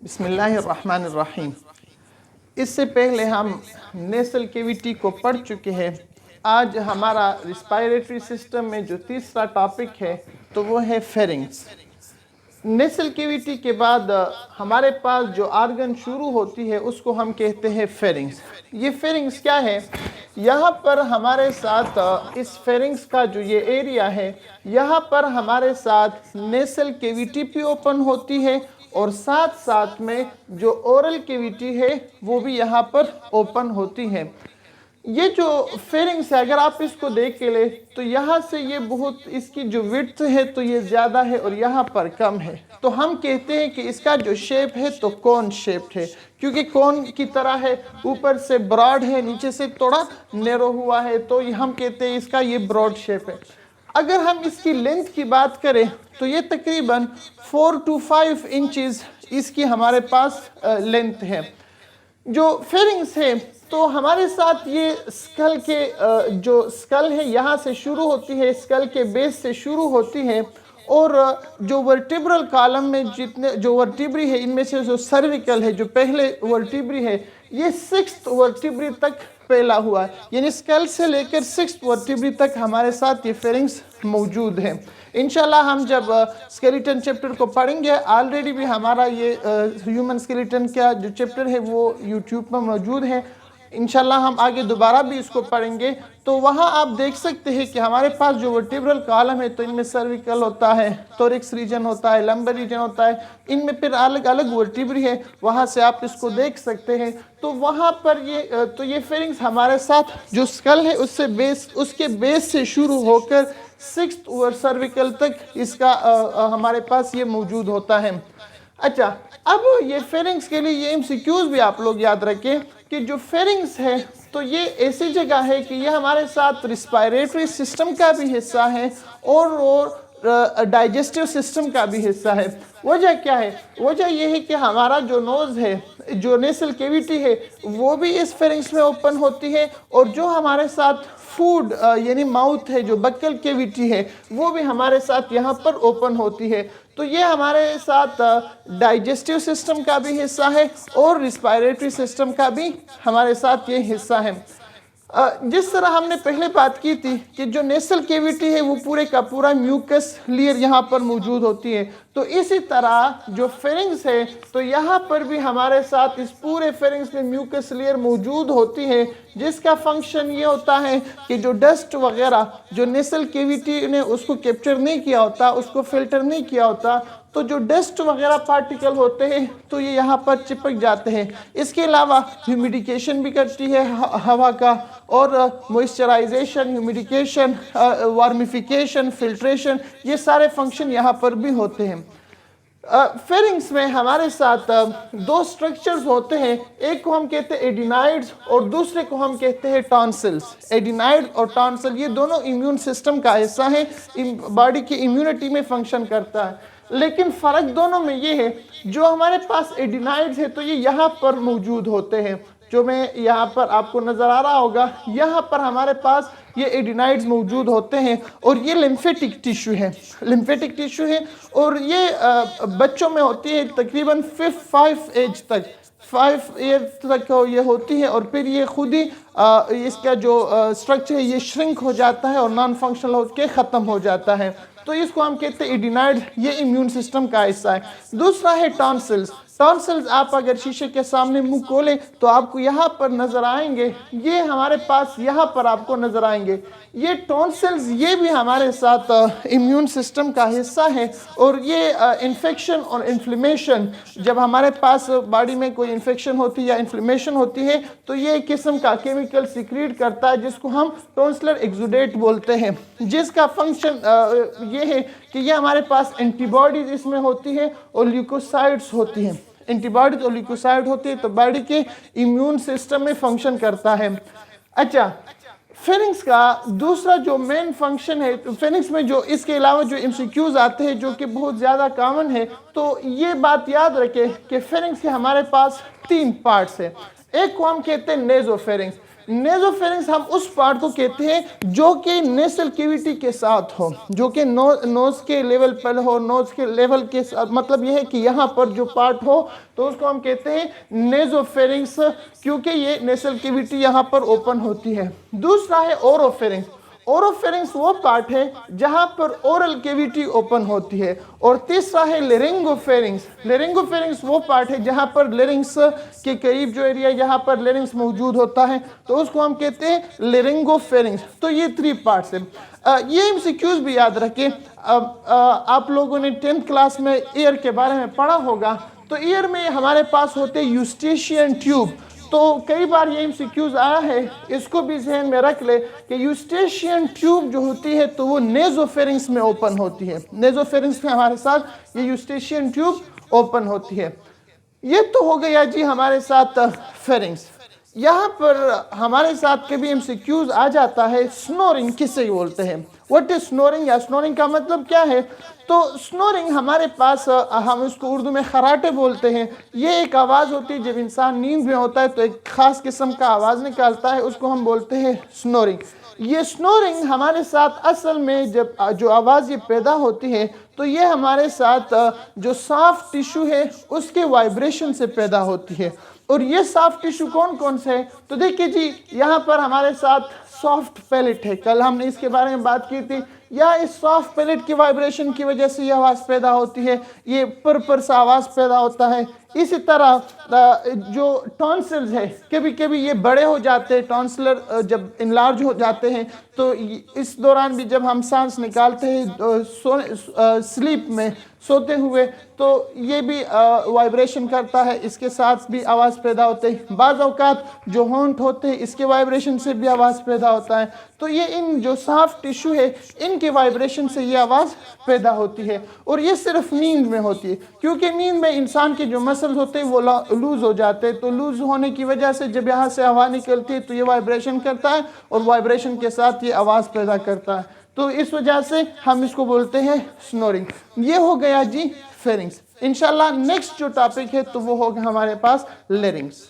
बिस्मिल्लाहिर्रहमानिर्रहीम। इससे पहले हम नेसल कैविटी को पढ़ चुके हैं। आज हमारा रिस्पायरेटरी सिस्टम में जो तीसरा टॉपिक है तो वो है फेरिंग्स। नेसल कैविटी के बाद हमारे पास जो आर्गन शुरू होती है उसको हम कहते हैं फेरिंग्स। ये फेरिंग्स क्या है? यहाँ पर हमारे साथ इस फेरिंग्स का जो ये एरिया है, यहाँ पर हमारे साथ नेसल कैविटी भी ओपन होती है और साथ साथ में जो ओरल कैविटी है वो भी यहाँ पर ओपन होती है। ये जो फेरिंग्स है, अगर आप इसको देख के ले तो यहाँ से ये बहुत, इसकी जो विड्थ है तो ये ज़्यादा है और यहाँ पर कम है। तो हम कहते हैं कि इसका जो शेप है तो कोन शेप है, क्योंकि कोन की तरह है, ऊपर से ब्रॉड है, नीचे से थोड़ा नैरो हुआ है, तो हम कहते हैं इसका ये ब्रॉड शेप है। अगर हम इसकी लेंथ की बात करें तो ये तकरीबन 4 to 5 इंचेस इसकी हमारे पास लेंथ है। जो फेरिंग्स है तो हमारे साथ ये स्कल के जो स्कल है यहाँ से शुरू होती है, स्कल के बेस से शुरू होती है, और जो वर्टिब्रल कॉलम में जितने जो वर्टिब्री है इनमें से जो सर्विकल है, जो पहले वर्टिब्री है, ये 6th वर्टिब्री तक फैला हुआ है, यानी स्कल से लेकर 6th वर्टिब्री तक हमारे साथ ये फेरिंग्स मौजूद है। इंशाल्लाह हम जब स्केलेटन चैप्टर को पढ़ेंगे, ऑलरेडी भी हमारा ये ह्यूमन स्केलेटन का जो चैप्टर है वो यूट्यूब पर मौजूद है। इंशाल्लाह हम आगे दोबारा भी इसको पढ़ेंगे, तो वहाँ आप देख सकते हैं कि हमारे पास जो वर्टिब्रल कॉलम है तो इनमें सर्विकल होता है, थोरिक्स रीजन होता है, लंबर रीजन होता है, इनमें फिर अलग अलग वर्टिब्री है, वहाँ से आप इसको देख सकते हैं। तो वहाँ पर ये फेरिंग्स हमारे साथ जो स्कल है उसके बेस से शुरू होकर 6th ओवर सर्विकल तक इसका हमारे पास ये मौजूद होता है। अच्छा, अब ये फेरिंग्स के लिए ये एमसीक्यूज भी आप लोग याद रखें कि जो फेरिंग्स है तो ये ऐसी जगह है कि ये हमारे साथ रिस्पायरेटरी सिस्टम का भी हिस्सा है और डाइजेस्टिव सिस्टम का भी हिस्सा है। वजह क्या है? वजह यह है कि हमारा जो नोज़ है, जो नेसल कैविटी है, वो भी इस फेरिंग्स में ओपन होती है, और जो हमारे साथ फूड यानी माउथ है, जो बक्कल कैविटी है, वो भी हमारे साथ यहाँ पर ओपन होती है। तो ये हमारे साथ डाइजेस्टिव सिस्टम का भी हिस्सा है और रिस्पायरेटरी सिस्टम का भी हमारे साथ ये हिस्सा है। जिस तरह हमने पहले बात की थी कि जो नेसल कैविटी है वो पूरे का पूरा म्यूकस लेयर यहाँ पर मौजूद होती है, तो इसी तरह जो फेरिंग्स है तो यहाँ पर भी हमारे साथ इस पूरे फेरिंग्स में म्यूकस लेयर मौजूद होती है, जिसका फंक्शन ये होता है कि जो डस्ट वगैरह जो नेसल कैविटी ने उसको कैप्चर नहीं किया होता, उसको फिल्टर नहीं किया होता, तो जो डस्ट वगैरह पार्टिकल होते हैं तो ये यहाँ पर चिपक जाते हैं। इसके अलावा ह्यूमिडिकेशन भी करती है हवा का, और मॉइस्चराइजेशन, ह्यूमिडिकेशन, वार्मिफिकेशन, फिल्ट्रेशन, ये सारे फंक्शन यहाँ पर भी होते हैं। फेरिंग्स में हमारे साथ दो स्ट्रक्चर्स होते हैं, एक को हम कहते हैं एडिनाइड्स और दूसरे को हम कहते हैं टॉन्सिल्स। एडिनाइड और टॉन्सिल ये दोनों इम्यून सिस्टम का हिस्सा है, बॉडी की इम्यूनिटी में फंक्शन करता है, लेकिन फ़र्क दोनों में ये है, जो हमारे पास एडिनाइड्स है तो ये यहाँ पर मौजूद होते हैं, जो मैं यहाँ पर आपको नज़र आ रहा होगा, यहाँ पर हमारे पास ये एडिनाइड्स मौजूद होते हैं, और ये लिम्फेटिक टिश्यू है, लिम्फेटिक टिश्यू है, और ये बच्चों में होती है तकरीबन 5 एज तक, 5 ईयर तक ये होती है, और फिर ये खुद ही इसका जो स्ट्रक्चर है ये श्रिंक हो जाता है और नॉन फंक्शनल होकर ख़त्म हो जाता है। तो इसको हम कहते हैं एडिनाइड, ये इम्यून सिस्टम का हिस्सा है। दूसरा है टॉन्सिल्स। टॉन्सिल्स आप अगर शीशे के सामने मुंह खोलें तो आपको यहाँ पर नज़र आएंगे, ये हमारे पास यहाँ पर आपको नज़र आएंगे। ये टॉन्सिल्स ये भी हमारे साथ इम्यून सिस्टम का हिस्सा है, और ये इन्फेक्शन और इन्फ्लेमेशन, जब हमारे पास बॉडी में कोई इन्फेक्शन होती है या इन्फ्लेमेशन होती है तो ये एक किस्म का केमिकल सिक्रीट करता है जिसको हम टॉन्सिलर एक्सुडेट बोलते हैं, जिसका फंक्शन ये है कि ये हमारे पास एंटीबॉडीज इसमें होती है और ल्यूकोसाइड्स होती हैं। एंटीबॉडीज और ल्यूकोसाइड होती है तो बॉडी के इम्यून सिस्टम में फंक्शन करता है। अच्छा, फेरिंग्स का दूसरा जो मेन फंक्शन है, तो फेरिंग्स में जो इसके अलावा जो एमसीक्यूज आते हैं जो कि बहुत ज़्यादा कॉमन है, तो ये बात याद रखें कि फेरिंग्स के हमारे पास 3 पार्ट्स हैं। एक को हम कहते हैं नेजोफेरिंग्स। नेजोफेरिंक्स हम उस पार्ट को कहते हैं जो कि नेसल कैविटी के साथ हो, जो कि नोज के लेवल पर हो, नोज के लेवल के साथ, मतलब यह है कि यहाँ पर जो पार्ट हो तो उसको हम कहते हैं नेजोफेरिंक्स, क्योंकि ये नेसल कैविटी यहाँ पर ओपन होती है। दूसरा है ओरोफेरिंक्स। ओरोफेरिंक्स वो पार्ट है जहां पर ओरल कैविटी ओपन होती है। और तीसरा है लेरिंगोफेरिंक्स। लेरिंगोफेरिंक्स वो पार्ट है जहां पर लेरिंग्स के करीब जो एरिया जहां पर लेरिंग्स मौजूद होता है तो उसको हम कहते हैं लेरिंगोफेरिंक्स। तो ये 3 पार्ट्स है। ये एमसीक्यूज भी याद रखें। आप लोगों ने 10th क्लास में ईयर के बारे में पढ़ा होगा, तो ईयर में हमारे पास होते यूस्टेशियन ट्यूब। तो कई बार ये एमसीक्यूज आया है, इसको भी ध्यान में रख ले कि यूस्टेशियन ट्यूब जो होती है तो वो नेजोफेरिंक्स में ओपन होती है। नेजोफेरिंक्स में हमारे साथ ये यूस्टेशियन ट्यूब ओपन होती है। ये तो हो गया जी हमारे साथ फेरिंग्स। यहाँ पर हमारे साथ कभी एमसीक्यूज आ जाता है स्नोरिंग किसे बोलते हैं, व्हाट इज स्नोरिंग, या स्नोरिंग का मतलब क्या है। तो स्नोरिंग हमारे पास हम इसको उर्दू में खराटे बोलते हैं। ये एक आवाज़ होती है, जब इंसान नींद में होता है तो एक ख़ास किस्म का आवाज़ निकालता है, उसको हम बोलते हैं स्नोरिंग। ये स्नोरिंग हमारे साथ असल में जब जो आवाज़ ये पैदा होती है तो ये हमारे साथ जो सॉफ्ट टिश्यू है उसके वाइब्रेशन से पैदा होती है। और ये सॉफ्ट टिश्यू कौन कौन से है, तो देखिए जी यहाँ पर हमारे साथ सॉफ्ट पैलेट है, कल हमने इसके बारे में बात की थी। या इस सॉफ्ट पैलेट की वाइब्रेशन की वजह से ये आवाज़ पैदा होती है, ये पर सा आवाज़ पैदा होता है। इसी तरह जो टॉन्सिल्स है कभी कभी ये बड़े हो जाते हैं, टॉन्सिलर जब इनलार्ज हो जाते हैं तो इस दौरान भी जब हम सांस निकालते हैं स्लीप में सोते हुए तो ये भी वाइब्रेशन करता है, इसके साथ भी आवाज़ पैदा होती है। बाज़ औक़ात जो होंठ होते हैं इसके वाइब्रेशन से भी आवाज़ पैदा होता है। तो ये इन जो सॉफ्ट टिश्यू है इनके वाइब्रेशन से ये आवाज़ पैदा होती है। और ये सिर्फ नींद में होती है, क्योंकि नींद में इंसान के जो मसल्स होते हैं वो लूज़ हो जाते हैं। तो लूज़ होने की वजह से जब यहाँ से हवा निकलती है तो ये वाइब्रेशन करता है और वाइब्रेशन के साथ ये आवाज़ पैदा करता है। तो इस वजह से हम इसको बोलते हैं स्नोरिंग। ये हो गया जी फेरिंग्स। इंशाल्लाह नेक्स्ट जो टॉपिक है तो वो होगा हमारे पास लेरिंग्स।